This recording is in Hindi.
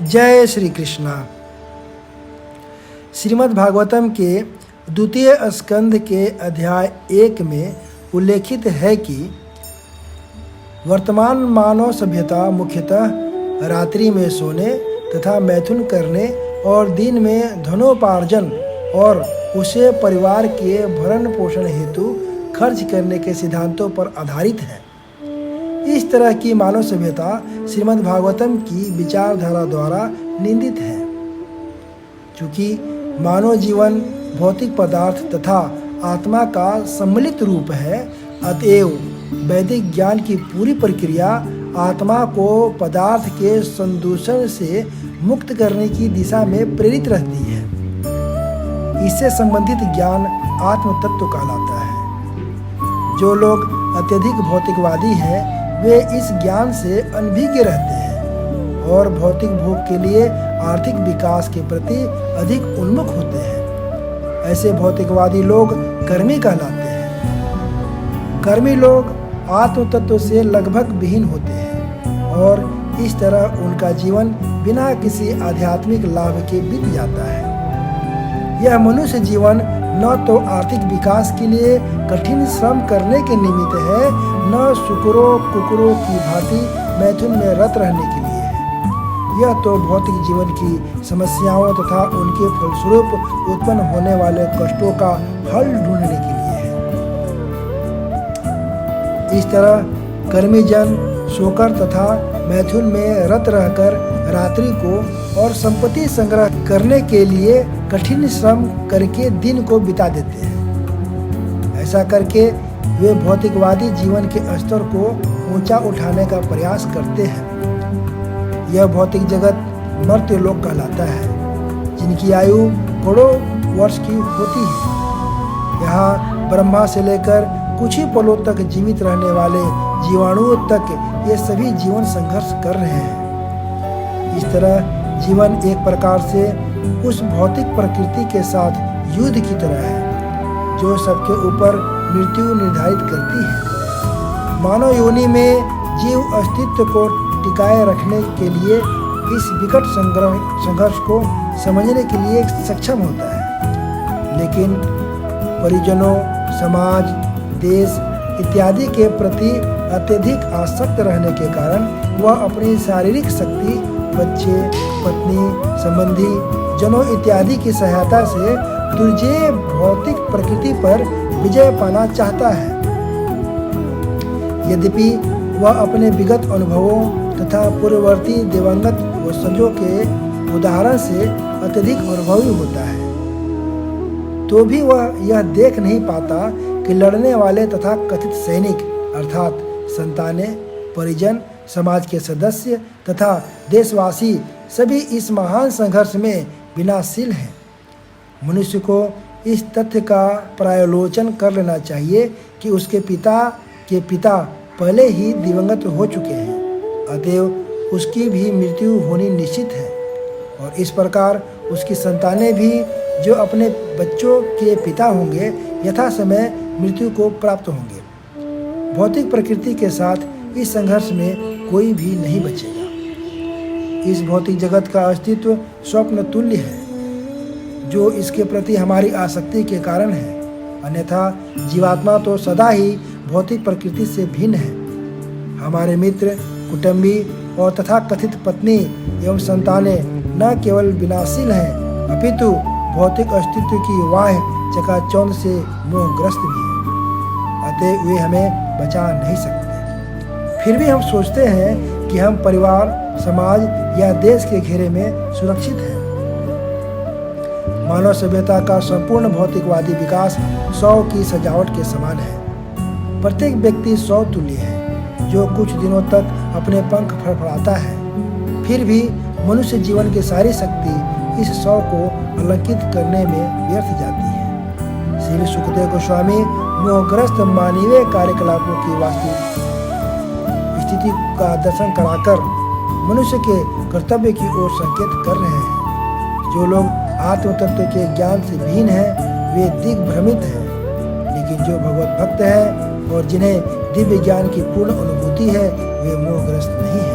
जय श्री कृष्णा। श्रीमद् भागवतम के द्वितीय स्कंध के अध्याय 1 में उल्लेखित है कि वर्तमान मानव सभ्यता मुख्यतः रात्रि में सोने तथा मैथुन करने और दिन में धनोपार्जन और उसे परिवार के भरण पोषण हेतु खर्च करने के सिद्धांतों पर आधारित है। इस तरह की मानव सभ्यता श्रीमद् भागवतम की विचारधारा द्वारा निंदित है। चूँकि मानव जीवन भौतिक पदार्थ तथा आत्मा का सम्मिलित रूप है, अतएव वैदिक ज्ञान की पूरी प्रक्रिया आत्मा को पदार्थ के संदूषण से मुक्त करने की दिशा में प्रेरित रहती है। इससे संबंधित ज्ञान आत्म तत्व कहलाता है। जो लोग अत्यधिक भौतिकवादी हैं, वे इस ज्ञान से अनभिज्ञ रहते हैं और भौतिक भोग के लिए आर्थिक विकास के प्रति अधिक उन्मुख होते हैं। ऐसे भौतिकवादी लोग कर्मी कहलाते हैं। कर्मी लोग आत्म तत्व से लगभग विहीन होते हैं और इस तरह उनका जीवन बिना किसी आध्यात्मिक लाभ के बीत जाता है। यह मनुष्य जीवन न तो आर्थिक विकास के लिए कठिन श्रम करने के निमित्त है, न शुक्रों कुकुरों की भांति मैथुन में रत रहने के लिए है। यह तो भौतिक जीवन की समस्याओं तथा उनके फलस्वरूप उत्पन्न होने वाले कष्टों का हल ढूंढने के लिए है। इस तरह कर्मी जन सोकर तथा मैथुन में रत रहकर रात्रि को और संपत्ति संग्रह करने के लिए कठिन श्रम करके दिन को बिता देते हैं। ऐसा करके वे भौतिकवादी जीवन के स्तर को ऊंचा उठाने का प्रयास करते हैं। यह भौतिक जगत मर्त्य लोक कहलाता है, जिनकी आयु करोड़ों वर्ष की होती है। यहाँ ब्रह्मा से लेकर कुछ ही पलों तक जीवित रहने वाले जीवाणुओं तक ये सभी जीवन संघर्ष कर रहे हैं। इस तरह जीवन एक प्रकार से उस भौतिक प्रकृति के साथ युद्ध की तरह है, जो सबके ऊपर मृत्यु निर्धारित करती है। मानव योनि में जीव अस्तित्व को टिकाए रखने के लिए इस विकट संघर्ष को समझने के लिए सक्षम होता है, लेकिन परिजनों, समाज, देश इत्यादि के प्रति अत्यधिक आसक्त रहने के कारण वह अपनी शारीरिक शक्ति, बच्चे, पत्नी, संबंधी जनों इत्यादि की सहायता से दुर्जेय भौतिक प्रकृति पर विजय पाना चाहता है। यद्यपि वह अपने विगत अनुभवों तथा पूर्ववर्ती दिवंगत वंशजों के उदाहरण से अत्यधिक अनुभवी होता है, तो भी वह यह देख नहीं पाता कि लड़ने वाले तथा कथित सैनिक अर्थात संतानें, परिजन, समाज के सदस्य तथा देशवासी सभी इस महान संघर्ष में विनाशील हैं। मनुष्य को इस तथ्य का पर्यालोचन कर लेना चाहिए कि उसके पिता के पिता पहले ही दिवंगत हो चुके हैं, अतएव उसकी भी मृत्यु होनी निश्चित है और इस प्रकार उसकी संतानें भी, जो अपने बच्चों के पिता होंगे, यथा समय मृत्यु को प्राप्त होंगे। भौतिक प्रकृति के साथ इस संघर्ष में कोई भी नहीं बचेगा। इस भौतिक जगत का अस्तित्व स्वप्न तुल्य है, जो इसके प्रति हमारी आसक्ति के कारण है। अन्यथा जीवात्मा तो सदा ही भौतिक प्रकृति से भिन्न है। हमारे मित्र, कुटुंबी और तथा कथित पत्नी एवं संतानें न केवल विनाशील हैं, अपितु भौतिक अस्तित्व की वाह चकाचौंध से मोहग्रस्त भी है, अतः वे हमें बचा नहीं सकते। फिर भी हम सोचते हैं कि हम परिवार, समाज या देश के घेरे में सुरक्षित हैं। मानव सभ्यता का संपूर्ण भौतिकवादी विकास 100 की सजावट के समान है। प्रत्येक व्यक्ति 100 तुल्य है, जो कुछ दिनों तक अपने पंख फड़फड़ाता है। फिर भी मनुष्य जीवन की सारी शक्ति इस 100 को अलंकित करने में व्यर्थ जाती है। श्री सुखदेव गोस्वामी मोहग्रस्त मानवीय कार्यकलापों की वास्तविक स्थिति का दर्शन कराकर मनुष्य के कर्तव्य की ओर संकेत कर रहे हैं। जो लोग आत्म तत्व के ज्ञान से भिन्न हैं, वे दिग्भ्रमित हैं, लेकिन जो भगवत भक्त हैं और जिन्हें दिव्य ज्ञान की पूर्ण अनुभूति है, वे मोहग्रस्त नहीं हैं।